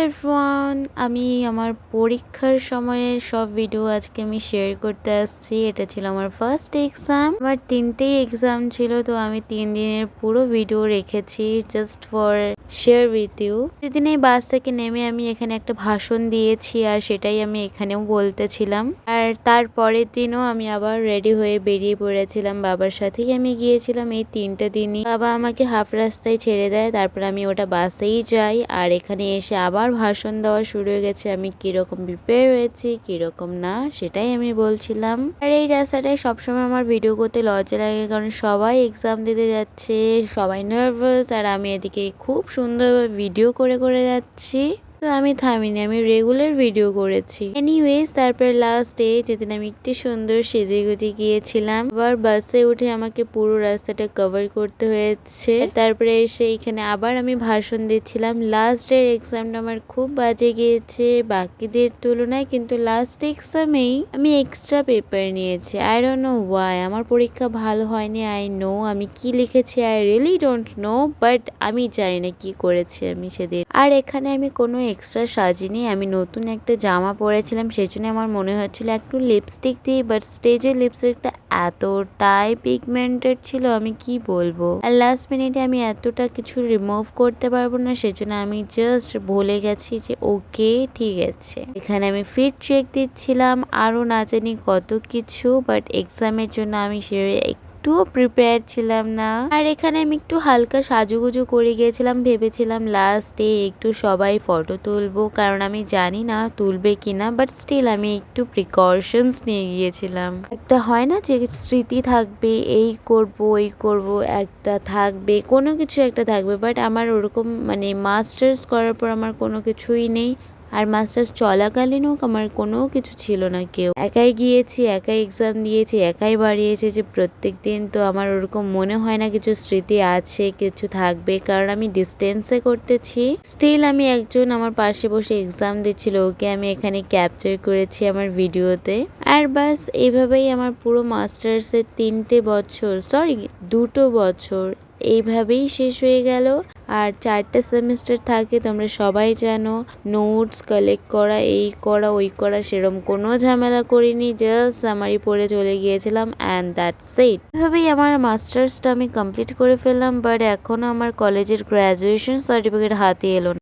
Everyone, আমি আমার পরীক্ষার সময়ের সব ভিডিও আজকে আমি শেয়ার করতে আসছি। এটা ছিল আমার ফার্স্ট এক্সাম। আমার 3টেই এক্সাম ছিল, তো আমি 3 দিনের পুরো ভিডিও রেখেছি just for share with you. সেদিন এই বাস থেকে নেমে আমি এখানে একটা ভাষণ দিয়েছি, আর সেটাই আমি এখানেও বলতেছিলাম। আর তারপরের দিনও আমি আবার রেডি হয়ে বেরিয়ে পড়েছিলাম। বাবার সাথেই আমি গিয়েছিলাম এই 3টে দিনই। বাবা আমাকে হাফ রাস্তায় ছেড়ে দেয়, তারপর আমি ওটা বাসেই যাই। আর এখানে এসে আবার ভাষণ দেওয়া শুরু হয়ে গেছে। আমি কিরকম প্রিপেয়ার হয়েছি কিরকম না সেটাই আমি বলছিলাম। আর এই রাস্তাটায় সবসময় আমার ভিডিও করতে লজ্জা লাগে, কারণ সবাই এক্সাম দিতে যাচ্ছে, সবাই নার্ভাস, আর আমি এদিকে খুব সুন্দরভাবে ভিডিও করে করে যাচ্ছি। তো আমি থামিনি, আমি রেগুলার ভিডিও করেছি। এনিওয়েজ, তারপর লাস্ট ডে যেদিন আমি একটু সুন্দর সেজে গুজে গিয়েছিলাম, আবার বাসে উঠে আমাকে পুরো রাস্তাটা কভার করতে হয়েছে। তারপরে এসে এখানে আবার আমি ভাষণ দিচ্ছিলাম। লাস্ট ডের এক্সামটা আমার খুব বাজে গিয়েছে বাকিদের তুলনায়, কিন্তু লাস্ট এক্সামেই আমি এক্সট্রা পেপার নিয়েছি। I don't know Y. আমার পরীক্ষা ভালো হয়নি, আই নো। আমি কি লিখেছি I really don't know, but আমি জানি না কি করেছি আমি সেদিন। আর এখানে আমি কোনো এক্সট্রা সাজিনি, আমি নতুন একটা জামা পরেছিলাম, সেই জন্য আমার মনে হচ্ছিল একটু লিপস্টিক দিই, বাট স্টেজের লিপস্টিকটা এতটাই পিগমেন্টেড ছিল আমি কি বলবো। আর লাস্ট মিনিটে আমি এতটা কিছু রিমুভ করতে পারবো না, সেজন্য আমি জাস্ট বলে গেছি যে ওকে ঠিক আছে। এখানে আমি ফিট চেক দিচ্ছিলাম, আরো না জানি কত কিছু, বাট এক্সামের জন্য আমি সে একটুও প্রিপেয়ার ছিলাম না। আর এখানে আমি একটু হালকা সাজুগুজু করে গিয়েছিলাম, ভেবেছিলাম লাস্টে একটু সবাই ফটো তুলবো, কারণ আমি জানি না তুলবে কিনা, বাট স্টিল আমি একটু প্রিকশনস নিয়ে গিয়েছিলাম। একটা হয় না যে স্মৃতি থাকবে, এই করব ওই করব, একটা থাকবে, কোনো কিছু একটা থাকবে, বাট আমার ওরকম মানে মাস্টার্স করার পর আমার কোনো কিছুই নেই। আর মাস্টার্স চলাকালীনও আমার কোনো কিছু ছিল না। কেউ একাই গিয়েছি, একাই এক্সাম দিয়েছি, একাই বাড়ি এসেছি প্রত্যেক দিন। তো আমার ওরকম মনে হয় না কিছু স্মৃতি আছে, কিছু থাকবে, কারণ আমি ডিস্টেন্সে করতেছি। স্টিল আমি একজন আমার পাশে বসে এক্সাম দিচ্ছিল, ওকে আমি এখানে ক্যাপচার করেছি আমার ভিডিওতে। আর বাস এইভাবেই আমার পুরো মাস্টার্সের 3টে বছর, সরি 2টো বছর এইভাবেই শেষ হয়ে গেল। আর 4টে সেমিস্টার থাকে, তোমরা সবাই জানো। নোটস কালেক্ট করা, এই করা ওই করা, সেরকম কোনো ঝামেলা করিনি, জাস্ট সামারি পড়ে চলে গিয়েছিলাম অ্যান্ড দ্যাটস ইট। এভাবেই আমার মাস্টার্সটা আমি কমপ্লিট করে ফেললাম, বাট এখনো আমার কলেজের গ্র্যাজুয়েশন সার্টিফিকেট হাতে এলো না।